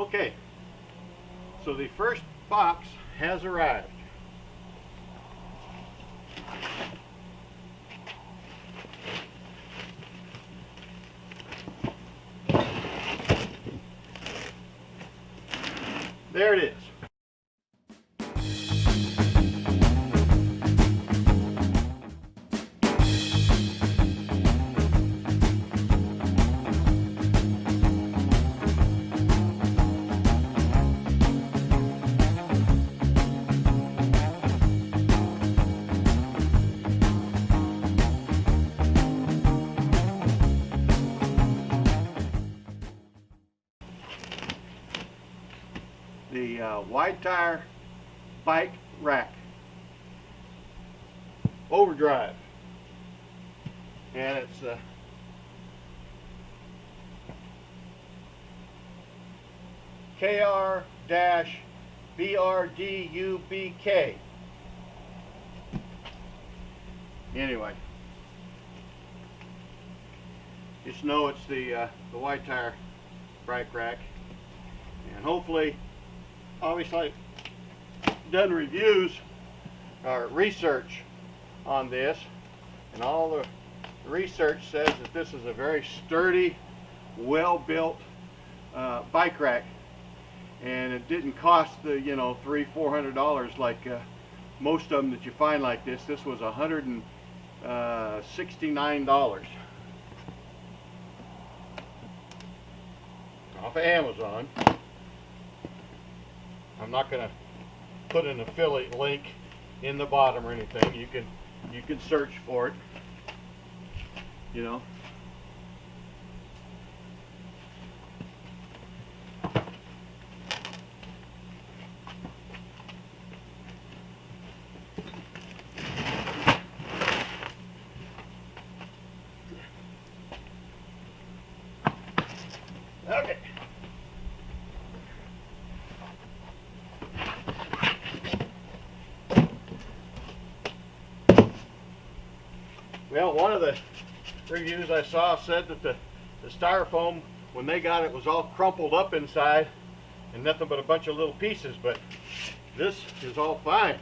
Okay, so the first box has arrived. There it is. The wide tire bike rack, Overdrive, and it's KR-BRDUBK. Anyway, just know it's the wide tire bike rack, and hopefully, obviously, I've done reviews or research on this, and all the research says that this is a very sturdy, well-built bike rack, and it didn't cost the $300-400 like most of them that you find like this. This was $169 off of Amazon. I'm not going to put an affiliate link in the bottom or anything. You can search for it. Okay. Well, one of the reviews I saw said that the styrofoam, when they got it, was all crumpled up inside and nothing but a bunch of little pieces, but this is all fine.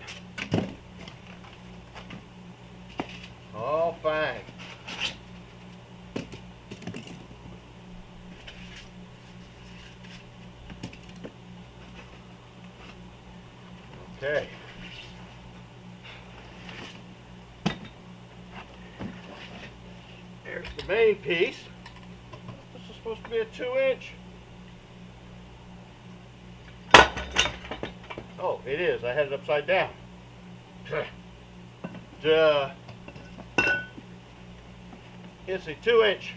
All fine. Okay. There's the main piece. This is supposed to be a 2-inch. Oh, it is. I had it upside down. Duh. It's a 2-inch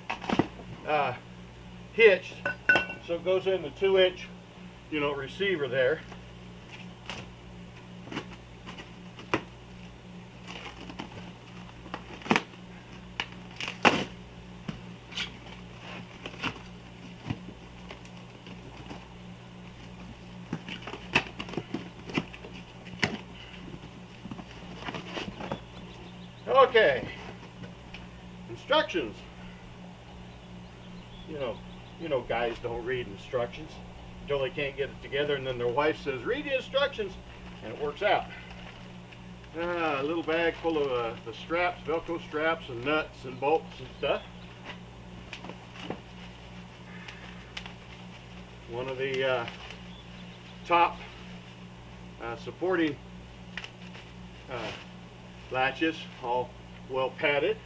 hitch, so it goes in the 2-inch, receiver there. Okay, instructions. Guys don't read instructions until they can't get it together, and then their wife says, read the instructions, and it works out. A little bag full of the straps, Velcro straps, and nuts and bolts and stuff. One of the top supporting latches, all well padded.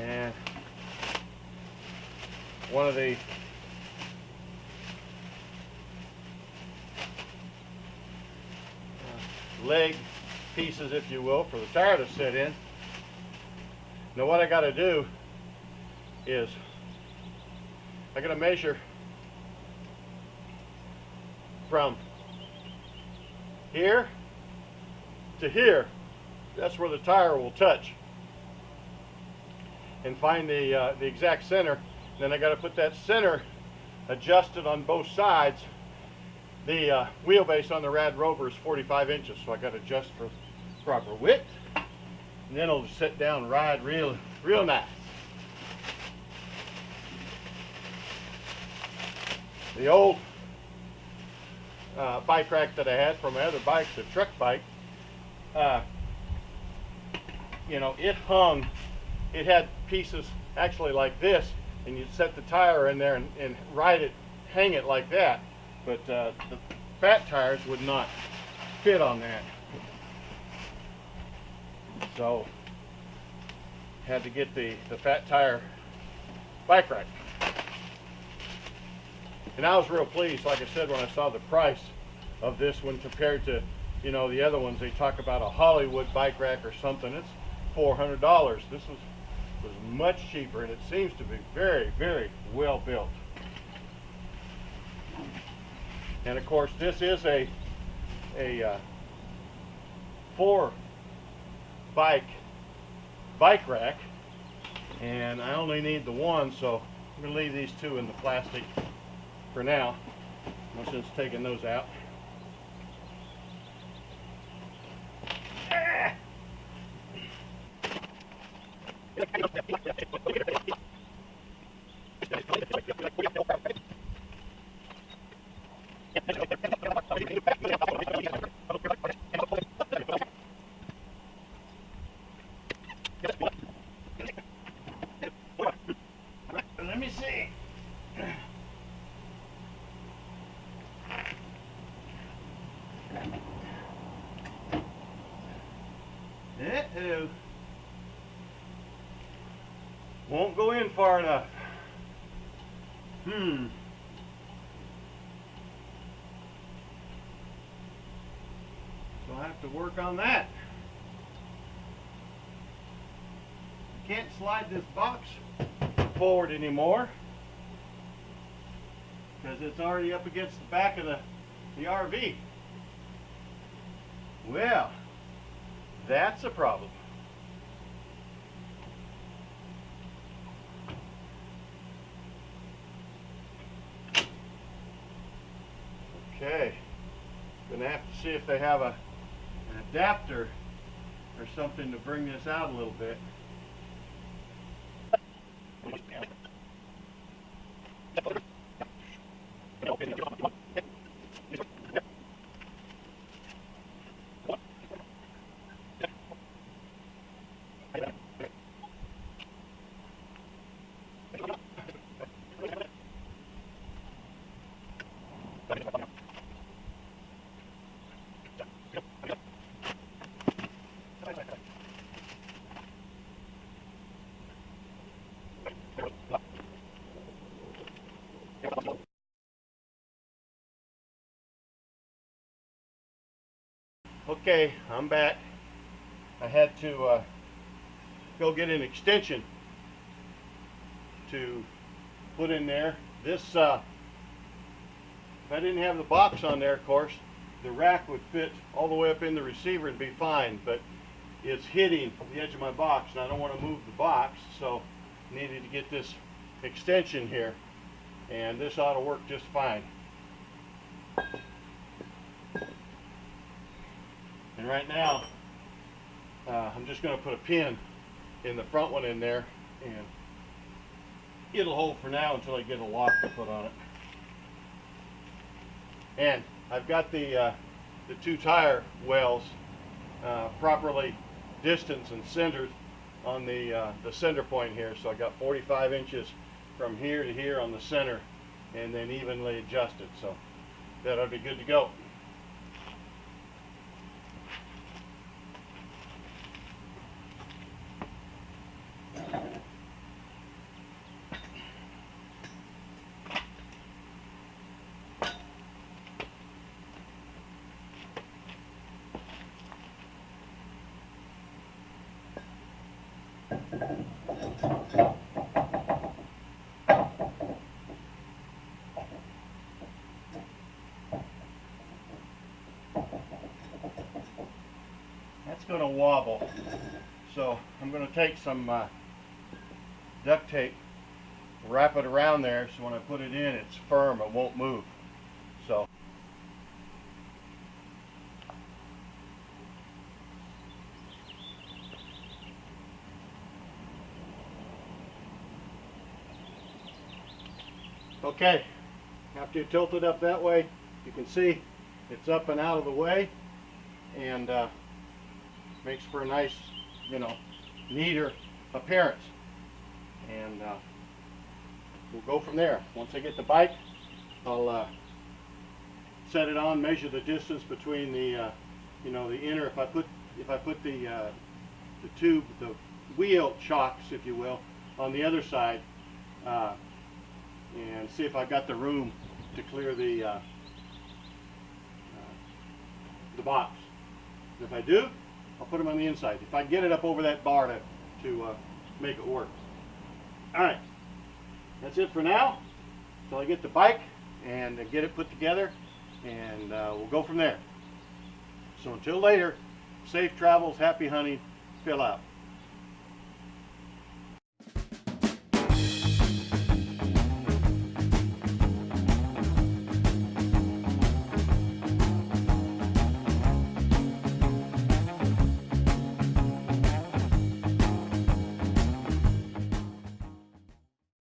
And one of the leg pieces, if you will, for the tire to sit in. Now what I got to do is I got to measure from here to here. That's where the tire will touch, and find the exact center. Then I got to put that center adjusted on both sides. The wheelbase on the Rad Rover is 45 inches, so I got to adjust for proper width. and then it'll sit down and ride real nice. The old bike rack that I had from my other bike, the truck bike, you know, it hung, it had pieces actually like this, and you'd set the tire in there and ride it, hang it like that, but the fat tires would not fit on that. So had to get the fat tire bike rack. And I was real pleased, like I said, when I saw the price of this one compared to, you know, the other ones. They talk about a Hollywood bike rack or something. It's $400. This was much cheaper, and it seems to be very, very well built. And of course, this is a 4 bike rack, and I only need the one, so I'm going to leave these 2 in the plastic for now, since taking those out. Let me see. Uh-oh. Won't go in far enough. So I have to work on that. I can't slide this box forward anymore because it's already up against the back of the RV. Well, that's a problem. Okay, gonna have to see if they have an adapter or something to bring this out a little bit. Okay, I'm back. I had to go get an extension to put in there. This, if I didn't have the box on there, of course, the rack would fit all the way up in the receiver and be fine, but it's hitting the edge of my box, and I don't want to move the box, so I needed to get this extension here, and this ought to work just fine. And right now, I'm just going to put a pin in the front one in there, and it'll hold for now until I get a lock to put on it. And I've got the 2 tire wells properly distanced and centered on the center point here. So I got 45 inches from here to here on the center, and then evenly adjusted. So that ought to be good to go. That's going to wobble, so I'm going to take some duct tape, wrap it around there, so when I put it in, it's firm, it won't move. So Okay, after you tilt it up that way, you can see it's up and out of the way, and makes for a nice, you know, neater appearance. And we'll go from there. Once I get the bike, I'll set it on, measure the distance between the, you know, the inner. If I put the tube, the wheel chocks, if you will, on the other side, and see if I've got the room to clear the box. If I do, I'll put them on the inside. If I get it up over that bar to make it work. All right, that's it for now. Until I get the bike and get it put together, and we'll go from there. So until later, safe travels, happy hunting, Phil out.